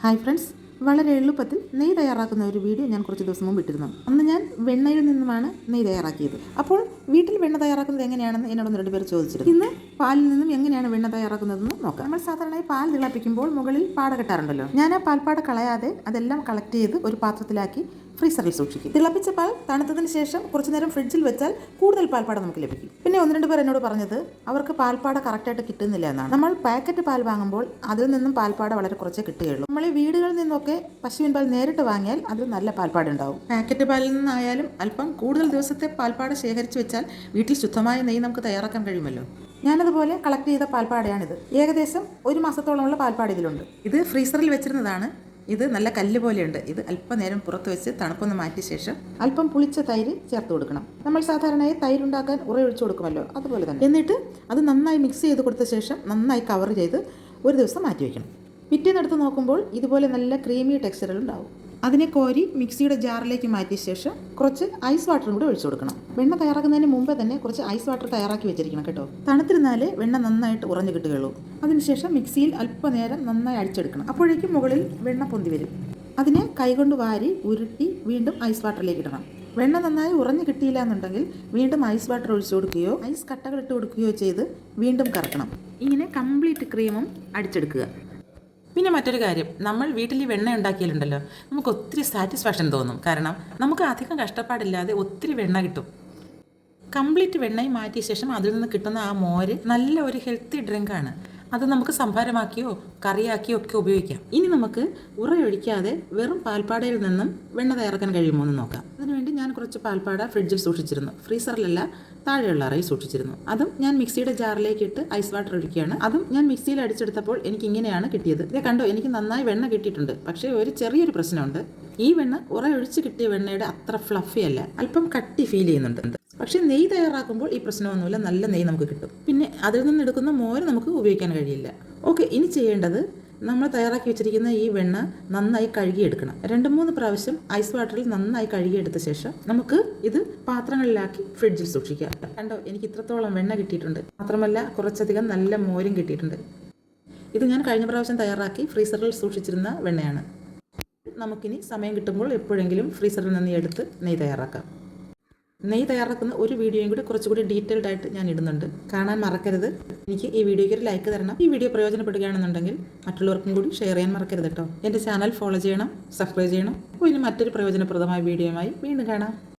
Hi friends, വളരെ എളുപ്പത്തിൽ നെയ്യ് തയ്യാറാക്കുന്ന ഒരു വീഡിയോ ഞാൻ കുറച്ച് ദിവസം മുമ്പ് ഇട്ടിരുന്നു. അന്ന് ഞാൻ വെണ്ണയിൽ നിന്നുമാണ് നെയ്യ് തയ്യാറാക്കിയത്. അപ്പോൾ വീട്ടിൽ വെണ്ണ തയ്യാറാക്കുന്നത് എങ്ങനെയാണെന്ന് എന്നോട് രണ്ട് പേർ ചോദിച്ചിരുന്നു. ഇന്ന് പാലിൽ നിന്നും എങ്ങനെയാണ് വെണ്ണ തയ്യാറാക്കുന്നതെന്ന് നോക്കാം. നമ്മൾ സാധാരണയായി പാൽ തിളപ്പിക്കുമ്പോൾ മുകളിൽ പാട കെട്ടാറുണ്ടല്ലോ. ഞാൻ ആ പാൽപ്പാട കളയാതെ അതെല്ലാം കളക്ട് ചെയ്ത് ഒരു പാത്രത്തിലാക്കി ഫ്രീസറിൽ സൂക്ഷിക്കും. തിളപ്പിച്ച പാൽ തണുത്തതിന് ശേഷം കുറച്ചു നേരം ഫ്രിഡ്ജിൽ വെച്ചാൽ കൂടുതൽ പാൽപ്പാട നമുക്ക് ലഭിക്കും. പിന്നെ ഒന്ന് രണ്ട് പേർ എന്നോട് പറഞ്ഞത് അവർക്ക് പാൽപ്പാട കറക്റ്റായിട്ട് കിട്ടുന്നില്ല എന്നാണ്. നമ്മൾ പാക്കറ്റ് പാൽ വാങ്ങുമ്പോൾ അതിൽ നിന്നും പാൽപ്പാട വളരെ കുറച്ചേ കിട്ടുകയുള്ളൂ. നമ്മൾ ഈ വീടുകളിൽ നിന്നൊക്കെ പശുവിൻ പാൽ നേരിട്ട് വാങ്ങിയാൽ അതിൽ നല്ല പാൽപ്പാട ഉണ്ടാവും. പാക്കറ്റ് പാലിൽ നിന്നായാലും അല്പം കൂടുതൽ ദിവസത്തെ പാൽപ്പാട ശേഖരിച്ച് വെച്ചാൽ വീട്ടിൽ ശുദ്ധമായ നെയ്യ് നമുക്ക് തയ്യാറാക്കാൻ കഴിയുമല്ലോ. ഞാനതുപോലെ കളക്ട് ചെയ്ത പാൽപ്പാടയാണിത്. ഏകദേശം ഒരു മാസത്തോളമുള്ള പാൽപ്പാട ഇതിലുണ്ട്. ഇത് ഫ്രീസറിൽ വെച്ചിരുന്നതാണ്. ഇത് നല്ല കല്ല് പോലെയുണ്ട്. ഇത് അല്പനേരം പുറത്ത് വെച്ച് തണുപ്പൊന്ന് മാറ്റിയ ശേഷം അല്പം പുളിച്ച തൈര് ചേർത്ത് കൊടുക്കണം. നമ്മൾ സാധാരണയായി തൈര് ഉണ്ടാക്കാൻ ഉറയൊഴിച്ചു കൊടുക്കുമല്ലോ, അതുപോലെ തന്നെ. എന്നിട്ട് അത് നന്നായി മിക്സ് ചെയ്ത് കൊടുത്ത ശേഷം നന്നായി കവർ ചെയ്ത് ഒരു ദിവസം മാറ്റി വയ്ക്കണം. പിറ്റേന്നെടുത്ത് നോക്കുമ്പോൾ ഇതുപോലെ നല്ല ക്രീമി ടെക്സ്ചറിലുണ്ടാവും. അതിനെ കോരി മിക്സിയുടെ ജാറിലേക്ക് മാറ്റിയ ശേഷം കുറച്ച് ഐസ് വാട്ടറും കൂടി ഒഴിച്ചു കൊടുക്കണം. വെണ്ണ തയ്യാറാക്കുന്നതിന് മുമ്പേ തന്നെ കുറച്ച് ഐസ് വാട്ടർ തയ്യാറാക്കി വെച്ചിരിക്കണം കേട്ടോ. തണുത്തിരുന്നാലേ വെണ്ണ നന്നായിട്ട് ഉറഞ്ഞു കിട്ടുകയുള്ളൂ. അതിനുശേഷം മിക്സിയിൽ അല്പനേരം നന്നായി അടിച്ചെടുക്കണം. അപ്പോഴേക്കും മുകളിൽ വെണ്ണ പൊന്തി വരും. അതിനെ കൈകൊണ്ട് വാരി ഉരുട്ടി വീണ്ടും ഐസ് വാട്ടറിലേക്ക് ഇടണം. വെണ്ണ നന്നായി ഉറഞ്ഞു കിട്ടിയില്ല എന്നുണ്ടെങ്കിൽ വീണ്ടും ഐസ് വാട്ടർ ഒഴിച്ചു കൊടുക്കുകയോ ഐസ് കട്ടകൾ ഇട്ട് കൊടുക്കുകയോ ചെയ്ത് വീണ്ടും കറക്കണം. ഇങ്ങനെ കംപ്ലീറ്റ് ക്രീമും അടിച്ചെടുക്കുക. പിന്നെ മറ്റൊരു കാര്യം, നമ്മൾ വീട്ടിൽ ഈ വെണ്ണ ഉണ്ടാക്കിയാലുണ്ടല്ലോ നമുക്ക് ഒത്തിരി സാറ്റിസ്ഫാക്ഷൻ തോന്നും. കാരണം നമുക്ക് അധികം കഷ്ടപ്പാടില്ലാതെ ഒത്തിരി വെണ്ണ കിട്ടും. കംപ്ലീറ്റ് വെണ്ണയും മാറ്റിയ ശേഷം അതിൽ നിന്ന് കിട്ടുന്ന ആ മോര് നല്ല ഒരു ഹെൽത്തി ഡ്രിങ്കാണ്. അത് നമുക്ക് സംഭാരമാക്കിയോ കറിയാക്കിയോ ഒക്കെ ഉപയോഗിക്കാം. ഇനി നമുക്ക് ഉറയൊഴിക്കാതെ വെറും പാൽപ്പാടയിൽ നിന്നും വെണ്ണ തയ്യാറാക്കാൻ കഴിയുമോ എന്ന് നോക്കാം. അതിനുവേണ്ടി ഞാൻ കുറച്ച് പാൽപ്പാട ഫ്രിഡ്ജിൽ സൂക്ഷിച്ചിരുന്നു. ഫ്രീസറിലല്ല, താഴെയുള്ള അറയിൽ സൂക്ഷിച്ചിരുന്നു. അതും ഞാൻ മിക്സിയുടെ ജാറിലേക്ക് ഇട്ട് ഐസ് വാട്ടർ ഒഴിക്കുകയാണ്. അതും ഞാൻ മിക്സിയിൽ അടിച്ചെടുത്തപ്പോൾ എനിക്ക് ഇങ്ങനെയാണ് കിട്ടിയത്. ഇത് കണ്ടോ, എനിക്ക് നന്നായി വെണ്ണ കിട്ടിയിട്ടുണ്ട്. പക്ഷേ ഒരു ചെറിയൊരു പ്രശ്നമുണ്ട്. ഈ വെണ്ണ ഉറയൊഴിച്ച് കിട്ടിയ വെണ്ണയുടെ അത്ര ഫ്ലഫി അല്ല, അല്പം കട്ടി ഫീൽ ചെയ്യുന്നുണ്ട്. പക്ഷേ നെയ്യ് തയ്യാറാക്കുമ്പോൾ ഈ പ്രശ്നമൊന്നുമില്ല, നല്ല നെയ്യ് നമുക്ക് കിട്ടും. പിന്നെ അതിൽ നിന്ന് എടുക്കുന്ന മോര് നമുക്ക് ഉപയോഗിക്കാൻ കഴിയില്ല. ഓക്കെ, ഇനി ചെയ്യേണ്ടത് നമ്മൾ തയ്യാറാക്കി വെച്ചിരിക്കുന്ന ഈ വെണ്ണ നന്നായി കഴുകിയെടുക്കണം. 2-3 പ്രാവശ്യം ഐസ് വാട്ടറിൽ നന്നായി കഴുകിയെടുത്ത ശേഷം നമുക്ക് ഇത് പാത്രങ്ങളിലാക്കി ഫ്രിഡ്ജിൽ സൂക്ഷിക്കാം. കണ്ടോ, എനിക്ക് ഇത്രത്തോളം വെണ്ണ കിട്ടിയിട്ടുണ്ട്. മാത്രമല്ല കുറച്ചധികം നല്ല മോരും കിട്ടിയിട്ടുണ്ട്. ഇത് ഞാൻ കഴിഞ്ഞ പ്രാവശ്യം തയ്യാറാക്കി ഫ്രീസറിൽ സൂക്ഷിച്ചിരുന്ന വെണ്ണയാണ്. നമുക്കിനി സമയം കിട്ടുമ്പോൾ എപ്പോഴെങ്കിലും ഫ്രീസറിൽ നിന്ന് എടുത്ത് നെയ്യ് തയ്യാറാക്കാം. നെയ്യ് തയ്യാറാക്കുന്ന ഒരു വീഡിയോയും കൂടി കുറച്ചുകൂടി ഡീറ്റെയിൽഡ് ആയിട്ട് ഞാൻ ഇടുന്നുണ്ട്. കാണാൻ മറക്കരുത്. എനിക്ക് ഈ വീഡിയോയ്ക്ക് ഒരു ലൈക്ക് തരണം. ഈ വീഡിയോ പ്രയോജനപ്പെടുകയാണെന്നുണ്ടെങ്കിൽ മറ്റുള്ളവർക്കും കൂടി ഷെയർ ചെയ്യാൻ മറക്കരുത് കേട്ടോ. എൻ്റെ ചാനൽ ഫോളോ ചെയ്യണം, സബ്സ്ക്രൈബ് ചെയ്യണം. ഇനി മറ്റൊരു പ്രയോജനപ്രദമായ വീഡിയോയുമായി വീണ്ടും കാണാം.